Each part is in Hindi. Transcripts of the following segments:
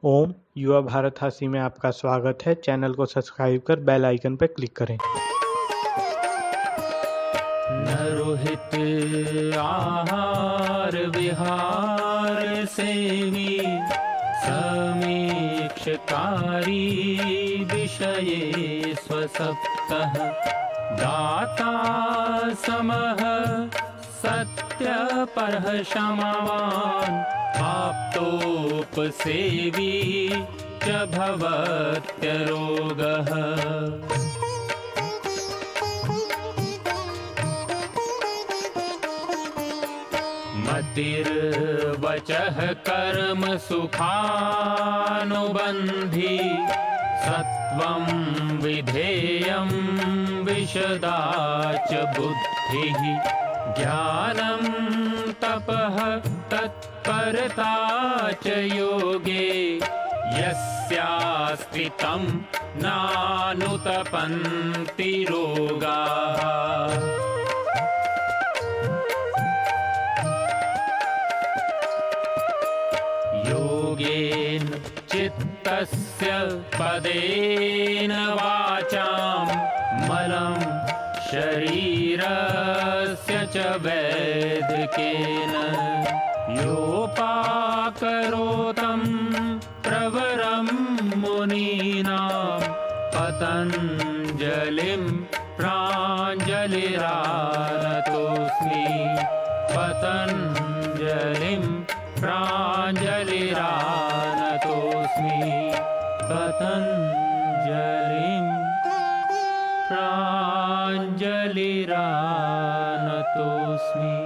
ओम युवा भारत हासी में आपका स्वागत है। चैनल को सब्सक्राइब कर बेल आइकन पर क्लिक करें। नरोहित आहार विहार सेवी समीक्षकारी विषये स्वसप्तः दाता समः सत्यपरः क्षमावान् आप्तोपसेवी च भवत्यरोगः। मतिर्वचः कर्म सुखानुबन्धी सत्वं विधेयं विशदा च बुद्धिः ज्ञानं तपः तत्परता च योगे यस्यास्ति तं नानुतपन्ति रोगाः। योगेन चित्तस्य पदेन वाचां मलं शरीरस्य च वैदिकेन योपाकरोतं प्रवरं मुनीनां पतञ्जलिं प्राञ्जलिरानतोऽस्मि पतञ्जलिं प्राञ्जलिरानतोऽस्मि पतञ्जलिं प्राञ्जलिरानतोऽस्मि।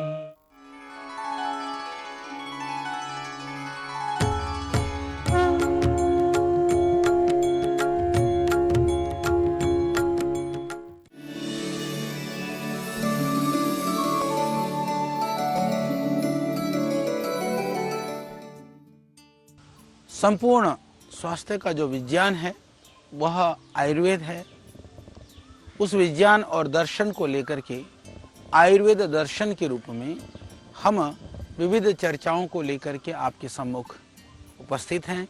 संपूर्ण स्वास्थ्य का जो विज्ञान है वह आयुर्वेद है। उस विज्ञान और दर्शन को लेकर के आयुर्वेद दर्शन के रूप में हम विविध चर्चाओं को लेकर के आपके सम्मुख उपस्थित हैं।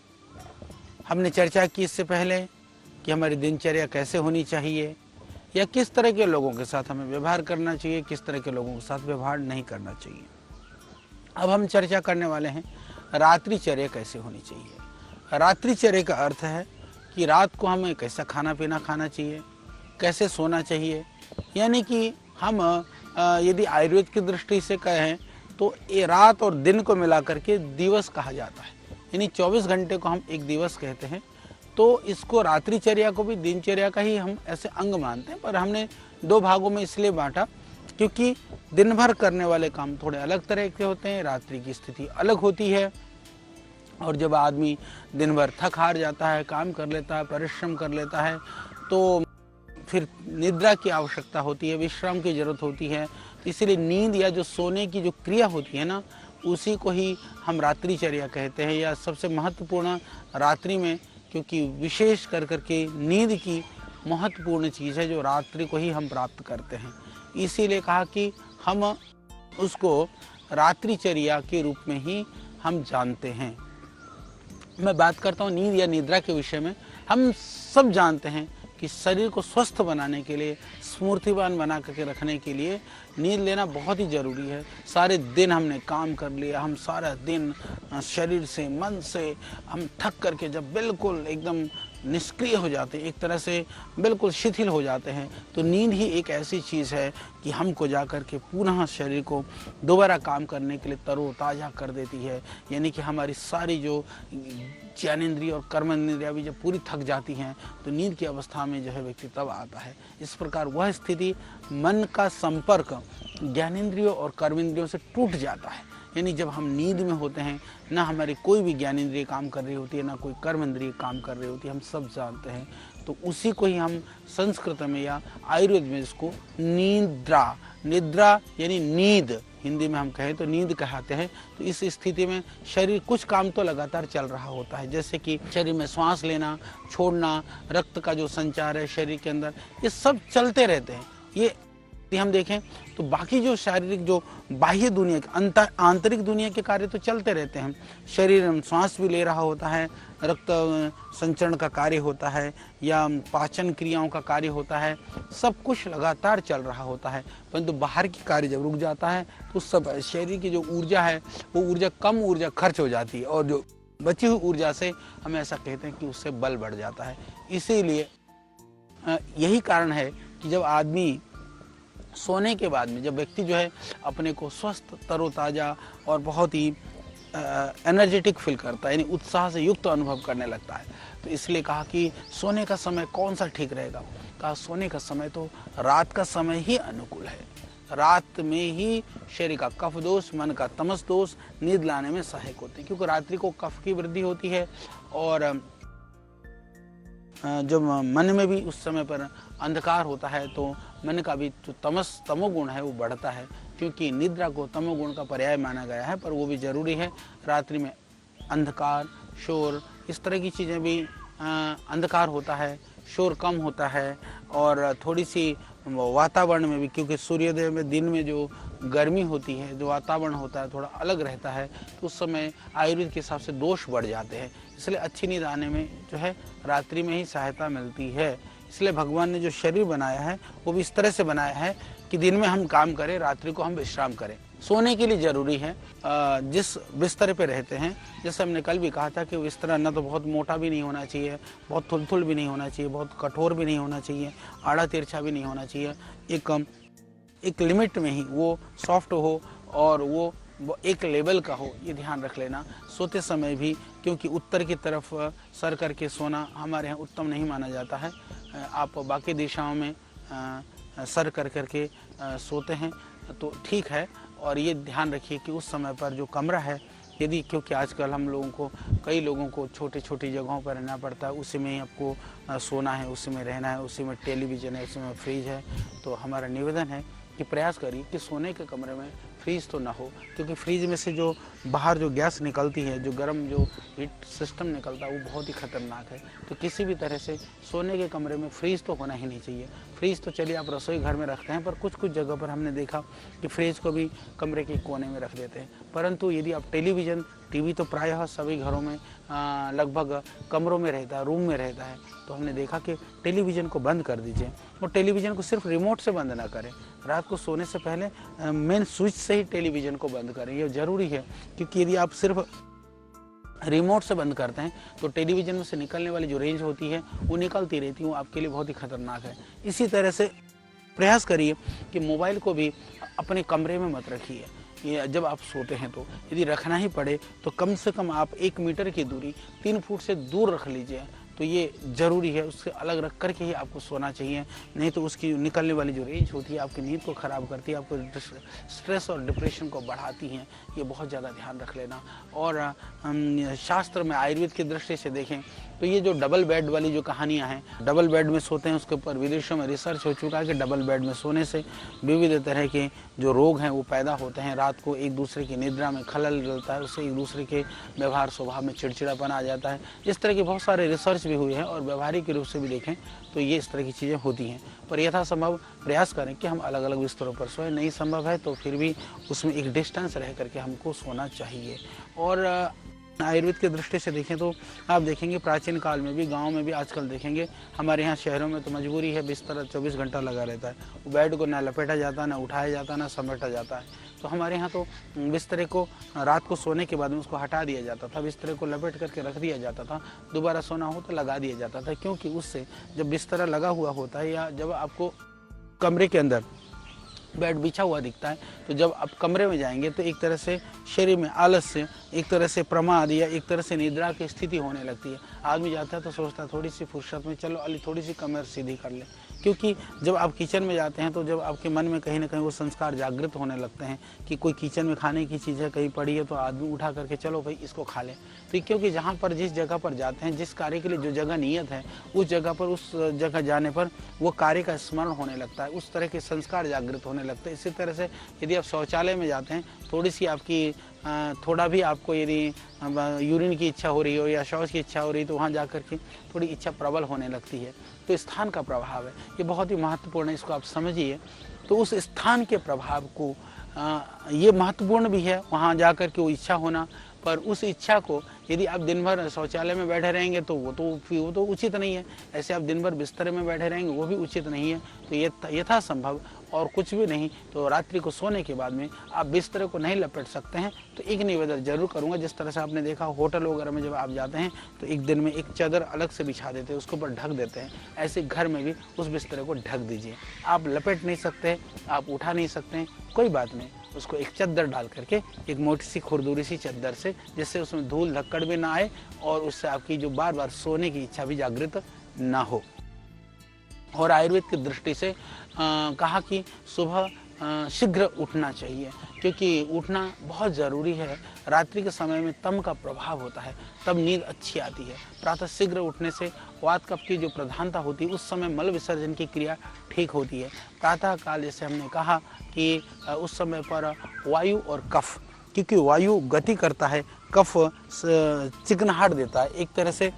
हमने चर्चा की इससे पहले कि हमारी दिनचर्या कैसे होनी चाहिए या किस तरह के लोगों के साथ हमें व्यवहार करना चाहिए, किस तरह के लोगों के साथ व्यवहार नहीं करना चाहिए। अब हम चर्चा करने वाले हैं रात्रिचर्या कैसे होनी चाहिए। रात्रिचर्या का अर्थ है कि रात को हमें कैसा खाना पीना खाना चाहिए, कैसे सोना चाहिए। यानी कि हम यदि आयुर्वेद की दृष्टि से कहें तो ये रात और दिन को मिला करके दिवस कहा जाता है। यानी 24 घंटे को हम एक दिवस कहते हैं। तो इसको रात्रिचर्या को भी दिनचर्या का ही हम ऐसे अंग मानते हैं, पर हमने दो भागों में इसलिए बांटा क्योंकि दिन भर करने वाले काम थोड़े अलग तरह के होते हैं, रात्रि की स्थिति अलग होती है। और जब आदमी दिन भर थक हार जाता है, काम कर लेता है, परिश्रम कर लेता है, तो फिर निद्रा की आवश्यकता होती है, विश्राम की जरूरत होती है। तो इसीलिए नींद या जो सोने की जो क्रिया होती है ना, उसी को ही हम रात्रिचर्या कहते हैं। या सबसे महत्वपूर्ण रात्रि में, क्योंकि विशेष कर करके नींद की महत्वपूर्ण चीज़ है जो रात्रि को ही हम प्राप्त करते हैं। इसीलिए कहा कि हम उसको रात्रिचर्या के रूप में ही हम जानते हैं। मैं बात करता हूँ नींद या निद्रा के विषय में। हम सब जानते हैं कि शरीर को स्वस्थ बनाने के लिए, स्फूर्तिवान बना करके रखने के लिए नींद लेना बहुत ही ज़रूरी है। सारे दिन हमने काम कर लिया, हम सारा दिन शरीर से, मन से हम थक करके जब बिल्कुल एकदम निष्क्रिय हो जाते हैं, एक तरह से बिल्कुल शिथिल हो जाते हैं, तो नींद ही एक ऐसी चीज़ है कि हमको जा कर के पुनः शरीर को दोबारा काम करने के लिए तरोताज़ा कर देती है। यानी कि हमारी सारी जो ज्ञानेंद्रिय और कर्मेंद्रिया भी जब पूरी थक जाती हैं तो नींद की अवस्था में जो है व्यक्ति तब आता है। इस प्रकार वह स्थिति, मन का संपर्क ज्ञानेंद्रियों और कर्मेंद्रियों से टूट जाता है। यानी जब हम नींद में होते हैं, ना हमारी कोई भी ज्ञानेंद्रिय काम कर रही होती है, ना कोई कर्मेंद्रिय काम कर रही होती है, हम सब जानते हैं। तो उसी को ही हम संस्कृत में या आयुर्वेद में इसको निद्रा, निद्रा यानी नींद, हिंदी में हम कहें तो नींद कहते हैं। तो इस स्थिति में शरीर कुछ काम तो लगातार चल रहा होता है, जैसे कि शरीर में श्वास लेना, छोड़ना, रक्त का जो संचार है शरीर के अंदर, ये सब चलते रहते हैं। ये यदि हम देखें तो बाकी जो शारीरिक जो बाह्य दुनिया आंतरिक दुनिया के कार्य तो चलते रहते हैं। शरीर श्वास भी ले रहा होता है, रक्त संचरण का कार्य होता है या पाचन क्रियाओं का कार्य होता है, सब कुछ लगातार चल रहा होता है। परंतु बाहर की कार्य जब रुक जाता है तो सब शरीर की जो ऊर्जा है वो ऊर्जा कम ऊर्जा खर्च हो जाती है और जो बची हुई ऊर्जा से हम ऐसा कहते हैं कि उससे बल बढ़ जाता है। इसीलिए यही कारण है कि जब आदमी सोने के बाद में, जब व्यक्ति जो है अपने को स्वस्थ, तरोताज़ा और बहुत ही एनर्जेटिक फील करता है, यानी उत्साह से युक्त अनुभव करने लगता है, तो इसलिए कहा कि सोने का समय कौन सा ठीक रहेगा। कहा सोने का समय तो रात का समय ही अनुकूल है। रात में ही शरीर का कफ दोष, मन का तमस दोष नींद लाने में सहायक होते हैं, क्योंकि रात्रि को कफ की वृद्धि होती है और जब मन में भी उस समय पर अंधकार होता है तो मन का भी जो तमोगुण है वो बढ़ता है, क्योंकि निद्रा को तमोगुण का पर्याय माना गया है। पर वो भी जरूरी है। रात्रि में अंधकार, शोर, इस तरह की चीज़ें भी, अंधकार होता है, शोर कम होता है और थोड़ी सी वातावरण में भी, क्योंकि सूर्योदय में दिन में जो गर्मी होती है, जो वातावरण होता है थोड़ा अलग रहता है, तो उस समय आयुर्वेद के हिसाब से दोष बढ़ जाते हैं। इसलिए अच्छी नींद आने में जो है रात्रि में ही सहायता मिलती है। इसलिए भगवान ने जो शरीर बनाया है वो भी इस तरह से बनाया है कि दिन में हम काम करें, रात्रि को हम विश्राम करें। सोने के लिए जरूरी है जिस बिस्तर पे रहते हैं, जैसे हमने कल भी कहा था कि बिस्तर ना तो बहुत मोटा भी नहीं होना चाहिए, बहुत थुलथुल भी नहीं होना चाहिए, बहुत कठोर भी नहीं होना चाहिए, आड़ा तिरछा भी नहीं होना चाहिए। एक लिमिट में ही वो सॉफ्ट हो और वो एक लेवल का हो, ये ध्यान रख लेना। सोते समय भी, क्योंकि उत्तर की तरफ सर करके सोना हमारे यहाँ उत्तम नहीं माना जाता है। आप बाकी दिशाओं में सर करके सोते हैं तो ठीक है। और ये ध्यान रखिए कि उस समय पर जो कमरा है, यदि, क्योंकि आजकल हम लोगों को, कई लोगों को छोटी छोटी जगहों पर रहना पड़ता है, उसी में ही आपको सोना है, उसी में रहना है, उसी में टेलीविज़न है, उसी में फ्रिज है, तो हमारा निवेदन है कि प्रयास करिए कि सोने के कमरे में फ्रीज तो ना हो, क्योंकि फ्रीज में से जो बाहर जो गैस निकलती है, जो गर्म जो हीट सिस्टम निकलता है वो बहुत ही खतरनाक है। तो किसी भी तरह से सोने के कमरे में फ्रीज तो होना ही नहीं चाहिए। फ्रीज तो चलिए आप रसोई घर में रखते हैं, पर कुछ कुछ जगह पर हमने देखा कि फ्रिज को भी कमरे के कोने में रख देते हैं। परंतु यदि आप टीवी तो प्रायः सभी घरों में लगभग कमरों में रहता है, रूम में रहता है, तो हमने देखा कि टेलीविज़न को बंद कर दीजिए और टेलीविज़न को सिर्फ रिमोट से बंद ना करें। रात को सोने से पहले मेन स्विच से ही टेलीविज़न को बंद करें, ये ज़रूरी है। क्योंकि यदि आप सिर्फ रिमोट से बंद करते हैं तो टेलीविज़न में से निकलने वाली जो रेंज होती है वो निकलती रहती है, वो आपके लिए बहुत ही खतरनाक है। इसी तरह से प्रयास करिए कि मोबाइल को भी अपने कमरे में मत रखिए। ये जब आप सोते हैं तो यदि रखना ही पड़े तो कम से कम आप 1 मीटर की दूरी 3 फुट से दूर रख लीजिए, तो ये ज़रूरी है। उससे अलग रख करके ही आपको सोना चाहिए, नहीं तो उसकी निकलने वाली जो रेंज होती है आपकी नींद को ख़राब करती है, आपको स्ट्रेस और डिप्रेशन को बढ़ाती हैं। ये बहुत ज़्यादा ध्यान रख लेना। और शास्त्र में आयुर्वेद की दृष्टि से देखें तो ये जो डबल बेड वाली जो कहानियाँ हैं, डबल बेड में सोते हैं, उसके ऊपर विदेशों में रिसर्च हो चुका है कि डबल बेड में सोने से विविध तरह के जो रोग हैं वो पैदा होते हैं। रात को एक दूसरे की निद्रा में खलल डलता है, उससे एक दूसरे के व्यवहार स्वभाव में चिड़चिड़ापन आ जाता है। इस तरह के बहुत सारे रिसर्च भी हुए हैं और व्यवहारिक रूप से भी देखें तो ये इस तरह की चीज़ें होती हैं। पर यथासंभव प्रयास करें कि हम अलग अलग बिस्तरों पर सोएं। नहीं संभव है तो फिर भी उसमें एक डिस्टेंस रह करके हमको सोना चाहिए। और आयुर्वेद की दृष्टि से देखें तो आप देखेंगे प्राचीन काल में भी, गांव में भी आजकल देखेंगे, हमारे यहाँ शहरों में तो मजबूरी है, बिस्तर 24 घंटा लगा रहता है। बेड को ना लपेटा जाता, ना उठाया जाता, ना समेटा जाता है। तो हमारे यहाँ तो बिस्तरे को रात को सोने के बाद में उसको हटा दिया जाता था, बिस्तरे को लपेट करके रख दिया जाता था, दोबारा सोना हो तो लगा दिया जाता था। क्योंकि उससे जब बिस्तरा लगा हुआ होता है या जब आपको कमरे के अंदर बेड बिछा हुआ दिखता है, तो जब आप कमरे में जाएंगे तो एक तरह से शरीर में आलस्य, एक तरह से प्रमाद या एक तरह से निद्रा की स्थिति होने लगती है। आदमी जाता है तो सोचता है थोड़ी सी फुर्सत में चलो अली थोड़ी सी कमर सीधी कर ले। क्योंकि जब आप किचन में जाते हैं तो जब आपके मन में कहीं ना कहीं वो संस्कार जागृत होने लगते हैं कि कोई किचन में खाने की चीज़ है कहीं पड़ी है तो आदमी उठा करके चलो भाई इसको खा लें। तो क्योंकि जहाँ पर जिस जगह पर जाते हैं, जिस कार्य के लिए जो जगह नियत है, उस जगह पर, उस जगह जाने पर वो कार्य का स्मरण होने लगता है, उस तरह के संस्कार जागृत होने लगते हैं। इसी तरह से यदि आप शौचालय में जाते हैं, थोड़ी सी आपकी थोड़ा भी आपको यदि यूरिन की इच्छा हो रही हो या शौच की इच्छा हो रही है तो वहाँ जा कर के थोड़ी इच्छा प्रबल होने लगती है। तो स्थान का प्रभाव है, ये बहुत ही महत्वपूर्ण है, इसको आप समझिए। तो उस स्थान के प्रभाव को ये महत्वपूर्ण भी है वहाँ जाकर के वो इच्छा होना, पर उस इच्छा को यदि आप दिन भर शौचालय में बैठे रहेंगे तो वो तो उचित नहीं है। ऐसे आप दिन भर बिस्तर में बैठे रहेंगे वो भी उचित नहीं है। तो ये यथासंभव और कुछ भी नहीं तो रात्रि को सोने के बाद में आप बिस्तर को नहीं लपेट सकते हैं तो एक निवेदन जरूर करूंगा। जिस तरह से आपने देखा होटल वगैरह में जब आप जाते हैं तो एक दिन में एक चादर अलग से बिछा देते हैं, उसके ऊपर ढक देते हैं। ऐसे घर में भी उस बिस्तर को ढक दीजिए। आप लपेट नहीं सकते, आप उठा नहीं सकते, कोई बात नहीं, उसको एक चद्दर डाल करके, एक मोटी सी खुरदुरी सी चद्दर से, जिससे उसमें धूल धक्कड़ भी ना आए और उससे आपकी जो बार बार सोने की इच्छा भी जागृत ना हो। और आयुर्वेद की दृष्टि से कहा कि सुबह शीघ्र उठना चाहिए, क्योंकि उठना बहुत ज़रूरी है। रात्रि के समय में तम का प्रभाव होता है, तब नींद अच्छी आती है। प्रातः शीघ्र उठने से वात कफ की जो प्रधानता होती है उस समय मल विसर्जन की क्रिया ठीक होती है। प्रातः काल जैसे हमने कहा कि उस समय पर वायु और कफ, क्योंकि वायु गति करता है, कफ चिकनाहट देता है, एक तरह से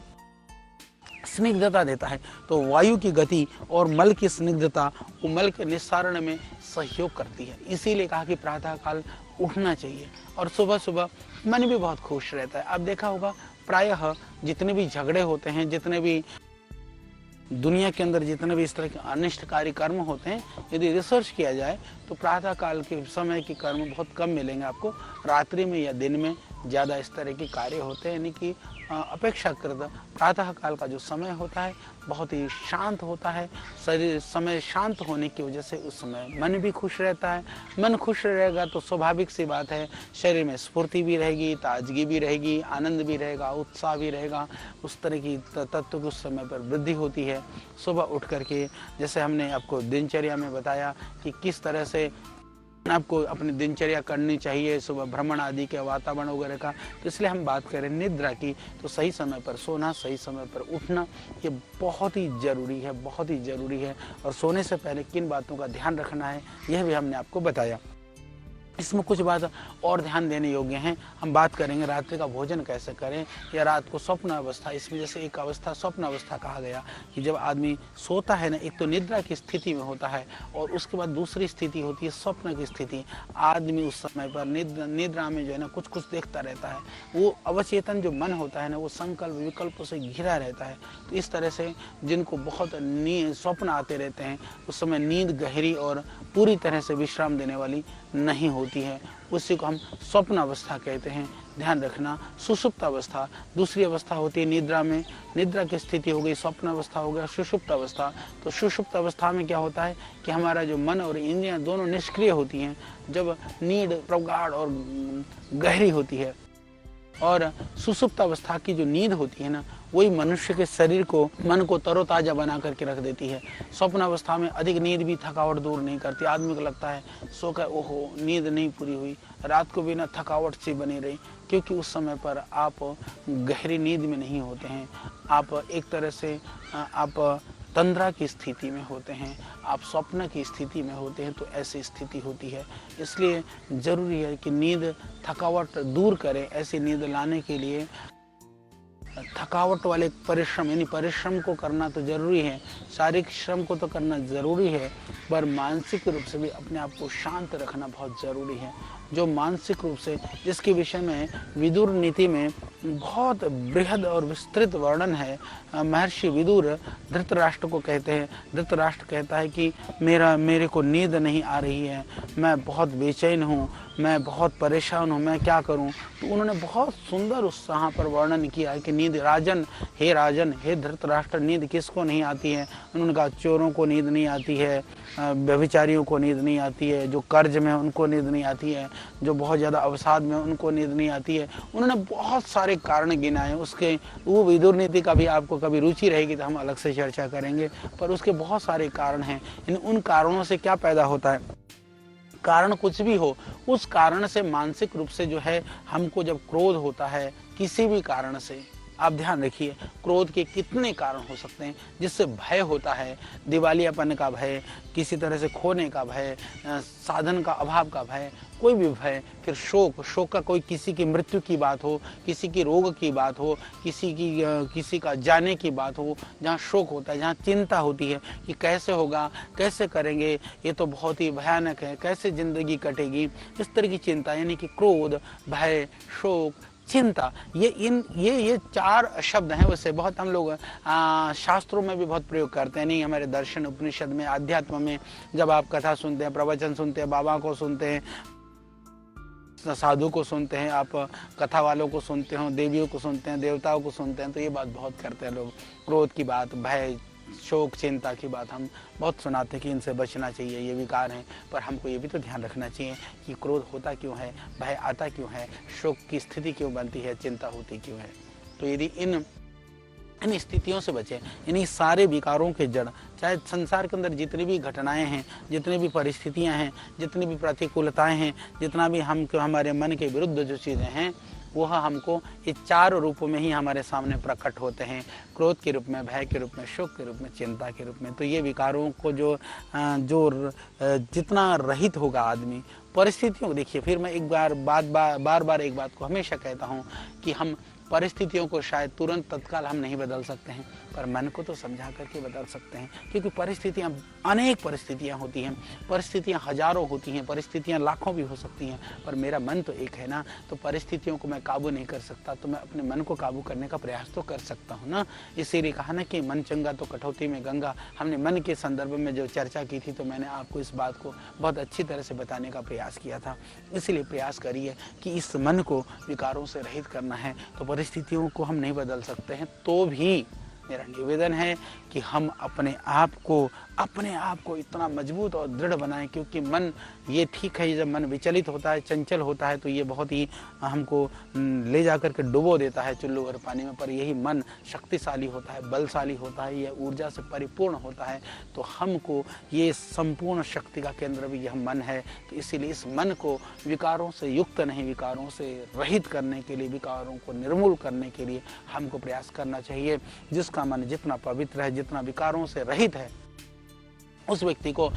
स्निग्धता देता है। तो वायु की गति और मल की स्निग्धता वो मल के निस्सारण में सहयोग करती है। इसीलिए कहा कि प्रातः काल उठना चाहिए। और सुबह सुबह मन भी बहुत खुश रहता है। आप देखा होगा प्रायः जितने भी झगड़े होते हैं, जितने भी दुनिया के अंदर जितने भी इस तरह के अनिष्टकारी कर्म होते हैं, यदि रिसर्च किया जाए तो प्रातः काल के समय के कर्म बहुत कम मिलेंगे आपको। रात्रि में या दिन में ज़्यादा इस तरह के कार्य होते हैं, यानी कि अपेक्षाकृत प्रातः काल का जो समय होता है बहुत ही शांत होता है। शरीर समय शांत होने की वजह से उस समय मन भी खुश रहता है। मन खुश रहेगा तो स्वाभाविक सी बात है शरीर में स्फूर्ति भी रहेगी, ताजगी भी रहेगी, आनंद भी रहेगा, उत्साह भी रहेगा। उस तरह की तत्व की उस समय पर वृद्धि होती है। सुबह उठ करके जैसे हमने आपको दिनचर्या में बताया कि किस तरह से आपको अपनी दिनचर्या करनी चाहिए, सुबह भ्रमण आदि के वातावरण वगैरह का, तो इसलिए हम बात करें निद्रा की, तो सही समय पर सोना, सही समय पर उठना ये बहुत ही ज़रूरी है, बहुत ही ज़रूरी है। और सोने से पहले किन बातों का ध्यान रखना है यह भी हमने आपको बताया। इसमें कुछ बात और ध्यान देने योग्य हैं। हम बात करेंगे रात्रि का भोजन कैसे करें या रात को स्वप्न अवस्था। इसमें जैसे एक अवस्था स्वप्न अवस्था कहा गया कि जब आदमी सोता है ना, एक तो निद्रा की स्थिति में होता है और उसके बाद दूसरी स्थिति होती है स्वप्न की स्थिति। आदमी उस समय पर निद्रा में जो है ना कुछ कुछ देखता रहता है। वो अवचेतन जो मन होता है ना वो संकल्प विकल्पों से घिरा रहता है। तो इस तरह से जिनको बहुत स्वप्न आते रहते हैं उस समय नींद गहरी और पूरी तरह से विश्राम देने वाली नहीं होती है, उसी को हम स्वप्न अवस्था कहते हैं। ध्यान रखना। सुषुप्त अवस्था दूसरी अवस्था होती है निद्रा में। निद्रा की स्थिति हो गई, स्वप्न अवस्था हो गया, सुषुप्त अवस्था। तो सुषुप्त अवस्था में क्या होता है कि हमारा जो मन और इंद्रियां दोनों निष्क्रिय होती हैं, जब नींद प्रगाढ़ और गहरी होती है। और सुषुप्त अवस्था की जो नींद होती है ना वही मनुष्य के शरीर को, मन को तरोताजा बना करके रख देती है। स्वप्न अवस्था में अधिक नींद भी थकावट दूर नहीं करती। आदमी को लगता है सो कर ओहो नींद नहीं पूरी हुई, रात को भी ना थकावट सी बनी रही, क्योंकि उस समय पर आप गहरी नींद में नहीं होते हैं। आप एक तरह से आप तंद्रा की स्थिति में होते हैं, आप स्वप्न की स्थिति में होते हैं। तो ऐसी स्थिति होती है, इसलिए ज़रूरी है कि नींद थकावट दूर करे। ऐसी नींद लाने के लिए थकावट वाले परिश्रम, यानी परिश्रम को करना तो जरूरी है, शारीरिक श्रम को तो करना जरूरी है, पर मानसिक रूप से भी अपने आप को शांत रखना बहुत जरूरी है। जो मानसिक रूप से, जिसके विषय में विदुर नीति में बहुत बृहद और विस्तृत वर्णन है। महर्षि विदुर धृतराष्ट्र को कहते हैं, धृतराष्ट्र कहता है कि मेरे को नींद नहीं आ रही है, मैं बहुत बेचैन हूँ, मैं बहुत परेशान हूँ, मैं क्या करूँ। तो उन्होंने बहुत सुंदर उस यहाँ पर वर्णन किया है कि नींद राजन, हे धृतराष्ट्र, नींद किसको नहीं आती है। उन्होंने कहा चोरों को नींद नहीं आती है, व्यभिचारियों को नींद नहीं आती है, जो कर्ज में है उनको नींद नहीं आती है, जो बहुत ज़्यादा अवसाद में उनको नींद नहीं आती है। उन्होंने बहुत सारे कारण गिनाए। उसके वो विदुर नीति का भी आपको कभी रुचि रहेगी तो हम अलग से चर्चा करेंगे, पर उसके बहुत सारे कारण हैं। उन कारणों से क्या पैदा होता है, कारण कुछ भी हो, उस कारण से मानसिक रूप से जो है हमको जब क्रोध होता है किसी भी कारण से, आप ध्यान रखिए, क्रोध के कितने कारण हो सकते हैं जिससे भय होता है। दिवालियापन का भय, किसी तरह से खोने का भय, साधन का अभाव का भय, कोई भी भय। फिर शोक, शोक का कोई किसी की मृत्यु की बात हो, किसी की रोग की बात हो, किसी का जाने की बात हो, जहाँ शोक होता है, जहाँ चिंता होती है कि कैसे होगा, कैसे करेंगे, ये तो बहुत ही भयानक है, कैसे जिंदगी कटेगी, इस तरह की चिंता। यानी कि क्रोध, भय, शोक, चिंता, ये 4 शब्द हैं। वैसे बहुत हम लोग शास्त्रों में भी बहुत प्रयोग करते हैं। नहीं, हमारे दर्शन उपनिषद में, अध्यात्म में जब आप कथा सुनते हैं, प्रवचन सुनते हैं, बाबा को सुनते हैं, साधु को सुनते हैं, आप कथा वालों को सुनते हो, देवियों को सुनते हैं, देवताओं को सुनते हैं, तो ये बात बहुत करते हैं लोग। क्रोध की बात, भय, शोक, चिंता की बात हम बहुत सुनाते हैं कि इनसे बचना चाहिए, ये विकार हैं। पर हमको ये भी तो ध्यान रखना चाहिए कि क्रोध होता क्यों है, भय आता क्यों है, शोक की स्थिति क्यों बनती है, चिंता होती क्यों है। तो यदि इन स्थितियों से बचें, इन्हीं सारे विकारों के जड़, चाहे संसार के अंदर जितनी भी घटनाएं हैं, जितनी भी परिस्थितियां हैं, जितनी भी प्रतिकूलताएं हैं, जितना भी हमारे मन के विरुद्ध जो चीज़ें हैं, वह हमको ये 4 रूपों में ही हमारे सामने प्रकट होते हैं। क्रोध के रूप में, भय के रूप में, शोक के रूप में, चिंता के रूप में। तो ये विकारों को जितना रहित होगा आदमी परिस्थितियों को, देखिए, फिर मैं एक बार बार एक बात को हमेशा कहता हूँ कि हम परिस्थितियों को शायद तुरंत तत्काल हम नहीं बदल सकते हैं, पर मन को तो समझा करके बदल सकते हैं। क्योंकि परिस्थितियाँ, अनेक परिस्थितियाँ होती हैं, परिस्थितियाँ हजारों होती हैं, परिस्थितियाँ लाखों भी हो सकती हैं, पर मेरा मन तो एक है ना। तो परिस्थितियों को मैं काबू नहीं कर सकता, तो मैं अपने मन को काबू करने का प्रयास तो कर सकता हूँ ना। इसीलिए कहा ना कि मन चंगा तो कटौती में गंगा। हमने मन के संदर्भ में जो चर्चा की थी, तो मैंने आपको इस बात को बहुत अच्छी तरह से बताने का प्रयास किया था। इसलिए प्रयास करिए कि इस मन को विकारों से रहित करना है। तो परिस्थितियों को हम नहीं बदल सकते हैं, तो भी मेरा निवेदन है कि हम अपने आप को इतना मजबूत और दृढ़ बनाएं। क्योंकि मन, ये ठीक है, जब मन विचलित होता है, चंचल होता है, तो ये बहुत ही हमको ले जाकर के डुबो देता है चुल्लू भर पानी में। पर यही मन शक्तिशाली होता है, बलशाली होता है, यह ऊर्जा से परिपूर्ण होता है। तो हमको ये संपूर्ण शक्ति का केंद्र भी यह मन है। तो इसीलिए इस मन को विकारों से युक्त नहीं, विकारों से रहित करने के लिए, विकारों को निर्मूल करने के लिए हमको प्रयास करना चाहिए। जिसका मन जितना पवित्र है, जितना विकारों से रहित है, उस व्यक्ति को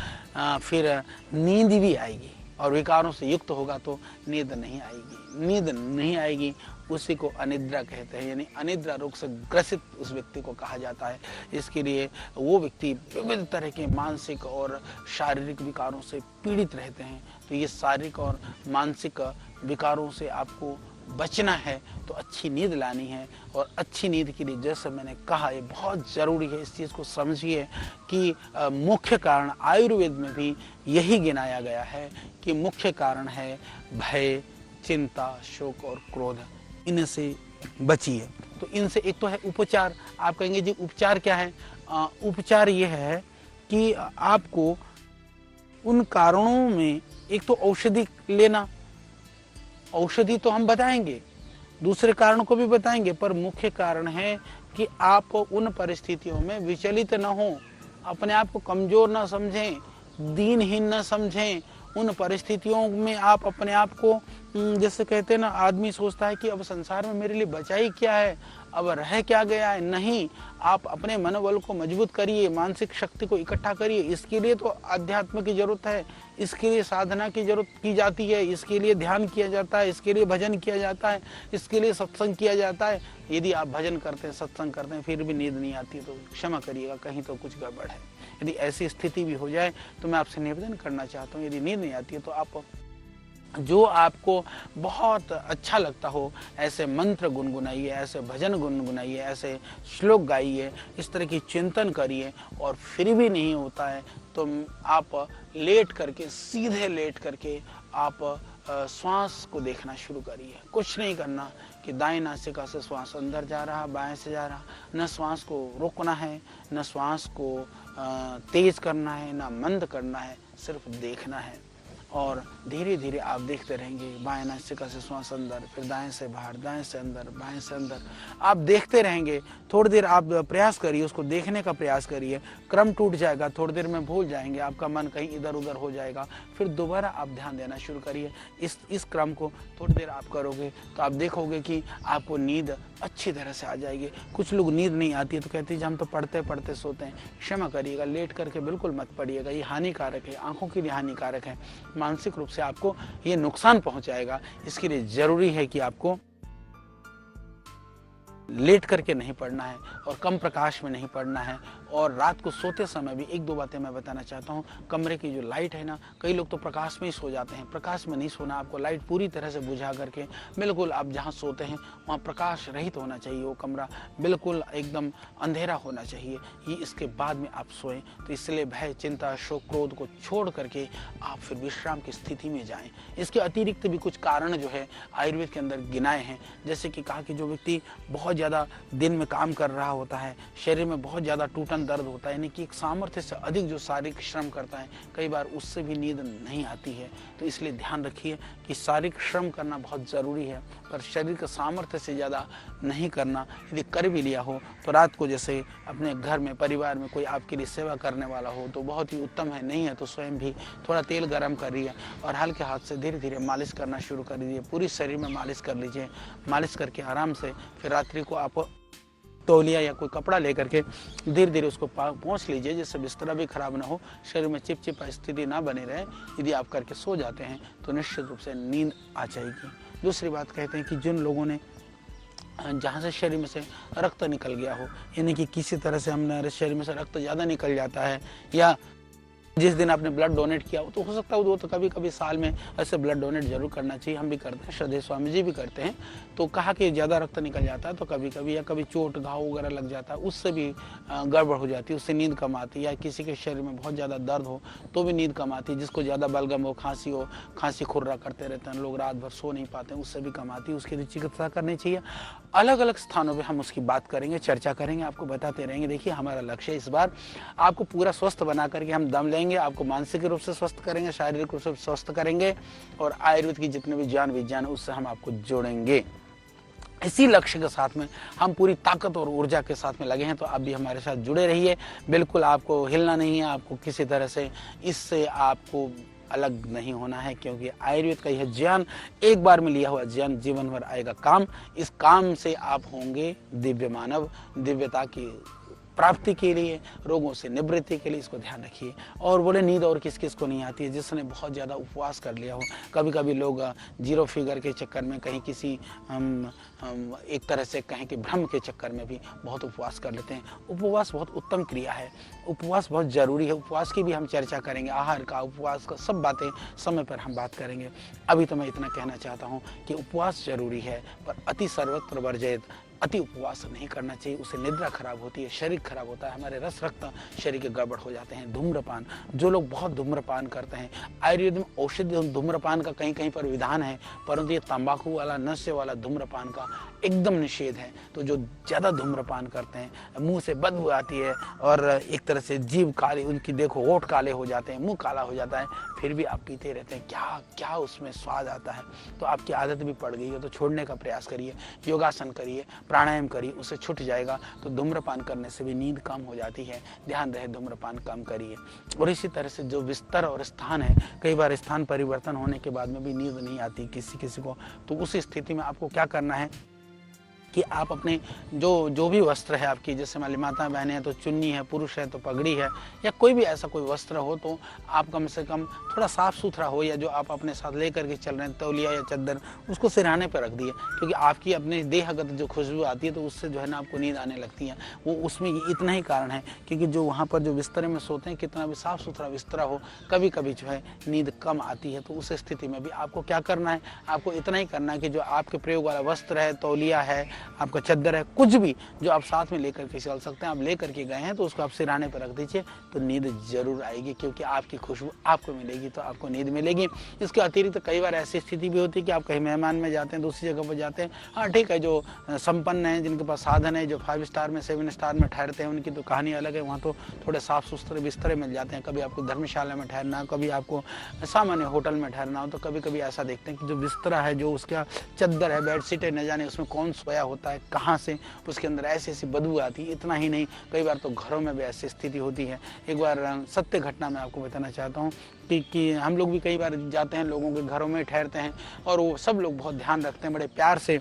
फिर नींद भी आएगी। और विकारों से युक्त होगा तो नींद नहीं आएगी। नींद नहीं आएगी, उसी को अनिद्रा कहते हैं। यानी अनिद्रा रोग से ग्रसित उस व्यक्ति को कहा जाता है। इसके लिए वो व्यक्ति विविध तरह के मानसिक और शारीरिक विकारों से पीड़ित रहते हैं। तो ये शारीरिक और मानसिक विकारों से आपको बचना है, तो अच्छी नींद लानी है। और अच्छी नींद के लिए, जैसे मैंने कहा, ये बहुत ज़रूरी है, इस चीज़ को समझिए कि मुख्य कारण आयुर्वेद में भी यही गिनाया गया है कि मुख्य कारण है भय, चिंता, शोक और क्रोध। इनसे बचिए। तो इनसे एक तो है उपचार। आप कहेंगे जी उपचार क्या है? उपचार ये है कि आपको उन कारणों में एक तो औषधि लेना। औषधि तो हम बताएंगे, दूसरे कारण को भी बताएंगे, पर मुख्य कारण है कि आप उन परिस्थितियों में विचलित न हो, अपने आप को कमजोर न समझें, दीनहीन न समझें। उन परिस्थितियों में आप अपने आप को, जैसे कहते हैं ना, आदमी सोचता है कि अब संसार में मेरे लिए बचा ही क्या है, अब रह क्या गया है। नहीं, आप अपने मनोबल को मजबूत करिए, मानसिक शक्ति को इकट्ठा करिए। इसके लिए तो अध्यात्म की जरूरत है, इसके लिए साधना की जरूरत की जाती है, इसके लिए ध्यान किया जाता है, इसके लिए भजन किया जाता है, इसके लिए सत्संग किया जाता है। यदि आप भजन करते हैं, सत्संग करते हैं, फिर भी नींद नहीं आती, तो क्षमा करिएगा, कहीं तो कुछ गड़बड़ है। यदि ऐसी स्थिति भी हो जाए तो मैं आपसे निवेदन करना चाहता हूँ, यदि नींद नहीं आती है तो आप जो आपको बहुत अच्छा लगता हो ऐसे मंत्र गुनगुनाइए, ऐसे भजन गुनगुनाइए, ऐसे श्लोक गाइए, इस तरह की चिंतन करिए। और फिर भी नहीं होता है तो आप लेट करके, सीधे लेट करके आप श्वास को देखना शुरू करिए। कुछ नहीं करना कि दाएं नासिका से श्वास अंदर जा रहा, बाएं से जा रहा। न श्वास को रोकना है, न श्वास को तेज करना है, न मंद करना है, सिर्फ देखना है। और धीरे धीरे आप देखते रहेंगे बाएं नासिका से श्वास अंदर, फिर दाएं से बाहर, दाएं से अंदर, बाएं से अंदर। आप देखते रहेंगे, थोड़ी देर आप प्रयास करिए, उसको देखने का प्रयास करिए। क्रम टूट जाएगा, थोड़ी देर में भूल जाएंगे, आपका मन कहीं इधर उधर हो जाएगा, फिर दोबारा आप ध्यान देना शुरू करिए। इस क्रम को थोड़ी देर आप करोगे तो आप देखोगे कि आपको नींद अच्छी तरह से आ जाएगी। कुछ लोग नींद नहीं आती है तो कहते हैं हम तो पढ़ते पढ़ते सोते हैं। क्षमा करिएगा, लेट करके बिल्कुल मत पढ़िएगा, ये हानिकारक है, आंखों के लिए हानिकारक है, मानसिक रूप से आपको ये नुकसान पहुंचाएगा। इसके लिए जरूरी है कि आपको लेट करके नहीं पढ़ना है और कम प्रकाश में नहीं पढ़ना है। और रात को सोते समय भी एक दो बातें मैं बताना चाहता हूँ। कमरे की जो लाइट है ना, कई लोग तो प्रकाश में ही सो जाते हैं, प्रकाश में नहीं सोना। आपको लाइट पूरी तरह से बुझा करके बिल्कुल आप जहाँ सोते हैं वहाँ प्रकाश रहित होना चाहिए, वो कमरा बिल्कुल एकदम अंधेरा होना चाहिए। ये इसके बाद में आप सोएं। तो इसलिए भय, चिंता, शोक, क्रोध को छोड़ करके आप फिर विश्राम की स्थिति में जाएं। इसके अतिरिक्त भी कुछ कारण जो है आयुर्वेद के अंदर गिनाए हैं। जैसे कि कहा कि जो व्यक्ति बहुत ज़्यादा दिन में काम कर रहा होता है, शरीर में बहुत ज़्यादा टूटन दर्द होता है, यानी कि एक सामर्थ्य से अधिक जो शारीरिक श्रम करता है, कई बार उससे भी नींद नहीं आती है। तो इसलिए ध्यान रखिए कि शारीरिक श्रम करना बहुत ज़रूरी है, पर शरीर का सामर्थ्य से ज़्यादा नहीं करना। यदि कर भी लिया हो तो रात को जैसे अपने घर में, परिवार में कोई आपके लिए सेवा करने वाला हो तो बहुत ही उत्तम है, नहीं है तो स्वयं भी थोड़ा तेल गर्म करिए और हल्के हाथ से धीरे धीरे मालिश करना शुरू कर दीजिए। पूरी शरीर में मालिश कर लीजिए। मालिश करके आराम से फिर रात्रि को आप तौलिया या कोई कपड़ा लेकर के धीरे धीरे उसको पोंछ लीजिए, जिससे बिस्तरा भी खराब ना हो, शरीर में चिपचिपा स्थिति ना बनी रहे। यदि आप करके सो जाते हैं तो निश्चित रूप से नींद आ जाएगी। दूसरी बात कहते हैं कि जिन लोगों ने जहाँ से शरीर में से रक्त निकल गया हो, यानी कि किसी तरह से हमारे शरीर में से रक्त ज़्यादा निकल जाता है, या जिस दिन आपने ब्लड डोनेट किया हो तो हो सकता है वो तो कभी कभी साल में ऐसे ब्लड डोनेट जरूर करना चाहिए। हम भी करते हैं, श्रद्धेय स्वामी जी भी करते हैं। तो कहा कि ज़्यादा रक्त निकल जाता है तो कभी कभी या कभी चोट घाव वगैरह लग जाता है, उससे भी गड़बड़ हो जाती है, उससे नींद कम आती है। या किसी के शरीर में बहुत ज़्यादा दर्द हो तो भी नींद कम आती है। जिसको ज़्यादा बलगम हो, खांसी खुर्रा करते रहते हैं लोग, रात भर सो नहीं पाते हैं, उससे भी कम आती है, उसकी भी चिकित्सा करनी चाहिए। अलग अलग स्थानों पर हम उसकी बात करेंगे, चर्चा करेंगे, आपको बताते रहेंगे। देखिए हमारा लक्ष्य इस बार आपको पूरा स्वस्थ बना करके हम दम लेंगे, आपको मानसिक रूप से स्वस्थ करेंगे, शारीरिक रूप से स्वस्थ करेंगे, और आयुर्वेद की जितने भी ज्ञान विज्ञान है उससे हम आपको जोड़ेंगे। इसी लक्ष्य के साथ में हम पूरी ताकत और ऊर्जा के साथ में लगे हैं। तो आप भी हमारे साथ जुड़े रहिए, बिल्कुल आपको हिलना नहीं है, आपको किसी तरह से इससे आपको अलग नहीं होना है, क्योंकि आयुर्वेद का यह ज्ञान, एक बार में लिया हुआ ज्ञान जीवन भर आएगा काम। इस काम से आप होंगे दिव्य मानव, दिव्यता की प्राप्ति के लिए, रोगों से निवृत्ति के लिए। इसको ध्यान रखिए। और बोले नींद और किस किस को नहीं आती है? जिसने बहुत ज़्यादा उपवास कर लिया हो। कभी कभी लोग जीरो फिगर के चक्कर में, कहीं किसी हम एक तरह से कहें कि भ्रम के चक्कर में भी बहुत उपवास कर लेते हैं। उपवास बहुत उत्तम क्रिया है, उपवास बहुत ज़रूरी है। उपवास की भी हम चर्चा करेंगे, आहार का, उपवास का, सब बातें समय पर हम बात करेंगे। अभी तो मैं इतना कहना चाहता हूँ कि उपवास जरूरी है, पर अति सर्वत्र वर्जित, अति उपवास नहीं करना चाहिए। उससे निद्रा खराब होती है, शरीर खराब होता है, हमारे रस रक्त शरीर के गड़बड़ हो जाते हैं। धूम्रपान, जो लोग बहुत धूम्रपान करते हैं, आयुर्वेद में औषधि धूम्रपान का कहीं कहीं पर विधान है, परंतु ये तंबाकू वाला, नशे वाला धूम्रपान का एकदम निषेध है। तो जो ज़्यादा धूम्रपान करते हैं, मुंह से बदबू आती है और एक तरह से जीभ काली, उनकी देखो होठ काले हो जाते हैं, मुंह काला हो जाता है, फिर भी आप पीते रहते हैं। क्या क्या उसमें स्वाद आता है? तो आपकी आदत भी पड़ गई है, तो छोड़ने का प्रयास करिए, योगासन करिए, प्राणायाम करिए, उससे छूट जाएगा। तो धूम्रपान करने से भी नींद कम हो जाती है। ध्यान रहे, धूम्रपान कम करिए। और इसी तरह से जो बिस्तर और स्थान है, कई बार स्थान परिवर्तन होने के बाद में भी नींद नहीं आती किसी को। तो उस स्थिति में आपको क्या करना है कि आप अपने जो भी वस्त्र है आपकी, जैसे मान ली माता बहनें हैं तो चुन्नी है, पुरुष है तो पगड़ी है, या कोई भी ऐसा कोई वस्त्र हो, तो आप कम से कम थोड़ा साफ सुथरा हो, या जो आप अपने साथ लेकर के चल रहे हैं तौलिया या चद्दर, उसको सिरहाने पर रख दिए। क्योंकि आपकी अपने देहगत जो खुशबू आती है तो उससे जो है ना आपको नींद आने लगती है। वो उसमें इतना ही कारण है, क्योंकि जो वहाँ पर जो बिस्तर में सोते हैं, कितना भी साफ सुथरा बिस्तरा हो, कभी कभी जो है नींद कम आती है। तो उस स्थिति में भी आपको क्या करना है? आपको इतना ही करना है कि जो आपके प्रयोग वाला वस्त्र है, तौलिया है आपका चद्दर है, कुछ भी जो आप साथ में लेकर के चल सकते हैं, आप लेकर के गए हैं तो उसको आप सिरहाने पर रख दीजिए, तो नींद जरूर आएगी, क्योंकि आपकी खुशबू आपको मिलेगी तो आपको नींद मिलेगी। इसके अतिरिक्त तो कई बार ऐसी स्थिति भी होती है कि आप कहीं मेहमान में जाते हैं, दूसरी जगह पर जाते हैं। हाँ ठीक है, जो संपन्न हैं, जिनके पास साधन है, जो 5 स्टार में 7 स्टार में ठहरते हैं, उनकी तो कहानी अलग है। वहाँ तो थोड़े साफ सुथरे बिस्तरे मिल जाते हैं। कभी आपको धर्मशाला में ठहरना, कभी आपको सामान्य होटल में ठहरना हो, तो कभी कभी ऐसा देखते हैं कि जो बिस्तरा है, जो उसका चद्दर है, बेडशीट है, न जाने उसमें कौन सोया होता है, कहाँ से उसके अंदर ऐसी ऐसी बदबू आती है। इतना ही नहीं, कई बार तो घरों में भी ऐसी स्थिति होती है। एक बार सत्य घटना मैं आपको बताना चाहता हूँ कि हम लोग भी कई बार जाते हैं, लोगों के घरों में ठहरते हैं, और वो सब लोग बहुत ध्यान रखते हैं, बड़े प्यार से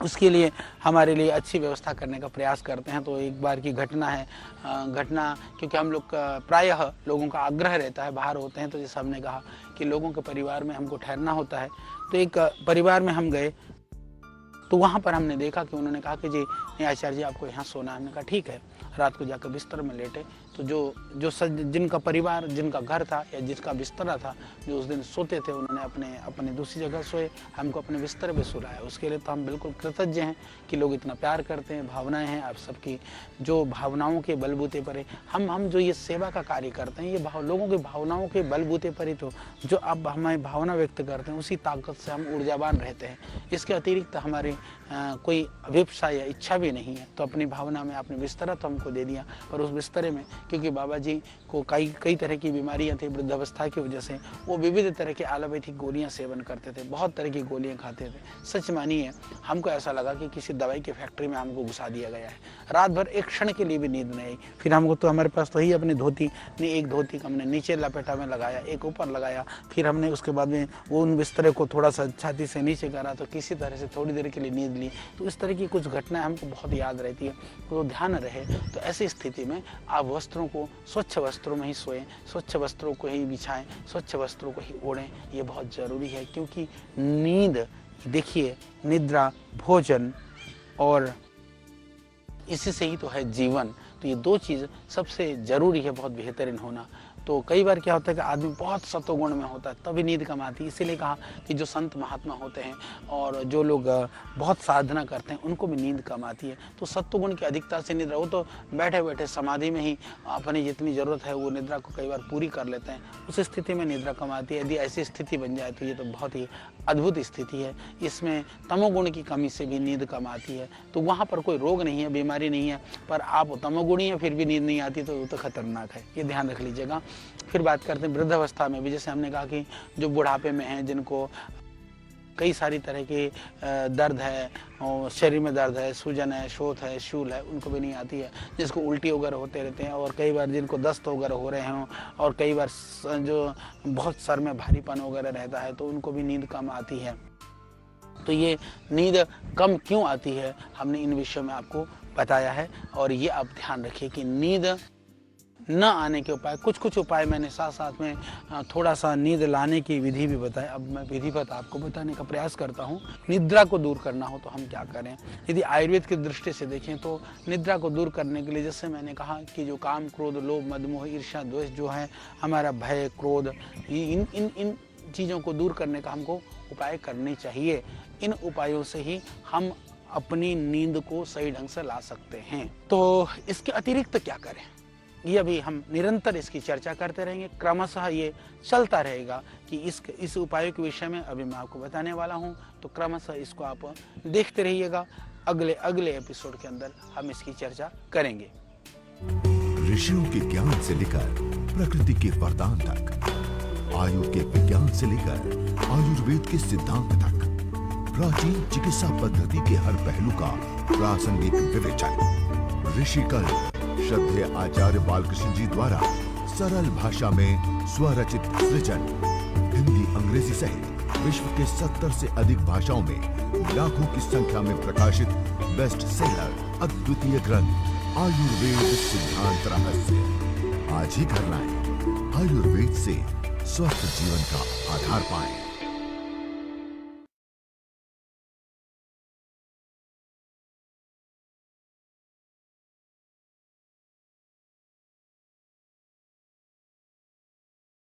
उसके लिए हमारे लिए अच्छी व्यवस्था करने का प्रयास करते हैं। तो एक बार की घटना है, क्योंकि हम लोग प्रायः लोगों का आग्रह रहता है, बाहर होते हैं तो जैसे हमने कहा कि लोगों के परिवार में हमको ठहरना होता है, तो एक परिवार में हम गए, तो वहाँ पर हमने देखा कि उन्होंने कहा कि जी आचार्य जी आपको यहाँ सोना है। हमने कहा ठीक है। रात को जाकर बिस्तर में लेटे, तो जो जिनका परिवार, जिनका घर था या जिसका बिस्तरा था, जो उस दिन सोते थे, उन्होंने अपने दूसरी जगह सोए, हमको अपने बिस्तर पे सुलाया। उसके लिए तो हम बिल्कुल कृतज्ञ हैं कि लोग इतना प्यार करते हैं, भावनाएं हैं आप सबकी, जो भावनाओं के बलबूते पर हम जो ये सेवा का कार्य करते हैं, ये लोगों की भावनाओं के बलबूते पर ही तो जो आप हमारी भावना व्यक्त करते हैं, उसी ताकत से हम ऊर्जावान रहते हैं। इसके अतिरिक्त हमारे कोई अभिप्सा या इच्छा भी नहीं है। तो अपनी भावना में आपने बिस्तरा तो हमको दे दिया, पर उस बिस्तरे में, क्योंकि बाबा जी को कई तरह की बीमारियां थी, वृद्धावस्था की वजह से वो विविध तरह के एलोपैथिक गोलियां सेवन करते थे, बहुत तरह की गोलियां खाते थे। सच मानिए, हमको ऐसा लगा कि किसी दवाई की फैक्ट्री में हमको घुसा दिया गया है। रात भर एक क्षण के लिए भी नींद नहीं आई। फिर हमको तो हमारे पास तो ही अपनी धोती ने, एक धोती हमने नीचे लपेटा में लगाया, एक ऊपर लगाया, फिर हमने उसके बाद में वो उन बिस्तरे को थोड़ा सा छाती से नीचे करा, तो किसी तरह से थोड़ी देर के लिए नींद ली। तो इस तरह की कुछ घटनाएं हमको बहुत याद रहती है, तो ध्यान रहे। तो ऐसी स्थिति में आप वस्त्रों को, स्वच्छ वस्त्रों में ही सोएं, स्वच्छ वस्त्रों को ही बिछाएं, स्वच्छ वस्त्रों को ही ओढ़ें, ये बहुत ज़रूरी है। क्योंकि नींद, देखिए, निद्रा, भोजन और इसी से ही तो है जीवन। तो ये दो चीज़ सबसे ज़रूरी है, बहुत बेहतरीन होना। तो कई बार क्या होता है कि आदमी बहुत सत्वगुण में होता है, तभी नींद कम आती है। इसीलिए कहा कि जो संत महात्मा होते हैं और जो लोग बहुत साधना करते हैं, उनको भी नींद कम आती है। तो सत्वगुण की अधिकता से निद्रा, वो तो बैठे बैठे समाधि में ही अपनी जितनी ज़रूरत है वो निद्रा को कई बार पूरी कर लेते हैं। उस स्थिति में निद्रा कम आती है। यदि ऐसी स्थिति बन जाए तो ये तो बहुत ही अद्भुत स्थिति है। इसमें तमोगुण की कमी से भी नींद कम आती है। तो वहाँ पर कोई रोग नहीं है, बीमारी नहीं है, पर आप तमोगुणी हैं फिर भी नींद नहीं आती, तो वो तो खतरनाक है, ये ध्यान रख लीजिएगा। फिर बात करते हैं वृद्धावस्था में भी। जैसे हमने कहा कि जो बुढ़ापे में हैं, जिनको कई सारी तरह के दर्द है, और शरीर में दर्द है, सूजन है, शोथ है, शूल है, उनको भी नहीं आती है। जिसको उल्टी वगैरह होते रहते हैं, और कई बार जिनको दस्त वगैरह हो रहे हों, और कई बार जो बहुत सर में भारीपन वगैरह रहता है, तो उनको भी नींद कम आती है। तो ये नींद कम क्यों आती है, हमने इन विषयों में आपको बताया है। और ये आप ध्यान रखिए कि नींद न आने के उपाय, कुछ उपाय मैंने साथ साथ में थोड़ा सा नींद लाने की विधि भी बताई। अब मैं विधिवत आपको बताने का प्रयास करता हूँ। निद्रा को दूर करना हो तो हम क्या करें। यदि आयुर्वेद की दृष्टि से देखें तो निद्रा को दूर करने के लिए, जैसे मैंने कहा कि जो काम, क्रोध, लोभ, मद, मोह, ईर्ष्या, द्वेष जो है, हमारा भय, क्रोध, इन चीज़ों को दूर करने का हमको उपाय करने चाहिए। इन उपायों से ही हम अपनी नींद को सही ढंग से ला सकते हैं। तो इसके अतिरिक्त क्या करें, ये अभी हम निरंतर इसकी चर्चा करते रहेंगे, क्रमशः ये चलता रहेगा कि इस उपायों के विषय में अभी मैं आपको बताने वाला हूँ। तो क्रमशः इसको आप देखते रहिएगा। अगले एपिसोड के अंदर हम इसकी चर्चा करेंगे। ऋषियों के ज्ञान से लेकर प्रकृति के वरदान तक, आयु के विज्ञान से लेकर आयुर्वेद के सिद्धांत तक, प्राचीन चिकित्सा पद्धति के हर पहलू का प्रासंगिक विवेचन। ऋषिकल्प श्रद्धेय आचार्य बालकृष्ण जी द्वारा सरल भाषा में स्वरचित सृजन, हिंदी, अंग्रेजी सहित विश्व के 70 से अधिक भाषाओं में लाखों की संख्या में प्रकाशित बेस्ट सेलर अद्वितीय ग्रंथ आयुर्वेद सिद्धांत रहस्य। आज ही करना है। आयुर्वेद से स्वस्थ जीवन का आधार पाएं।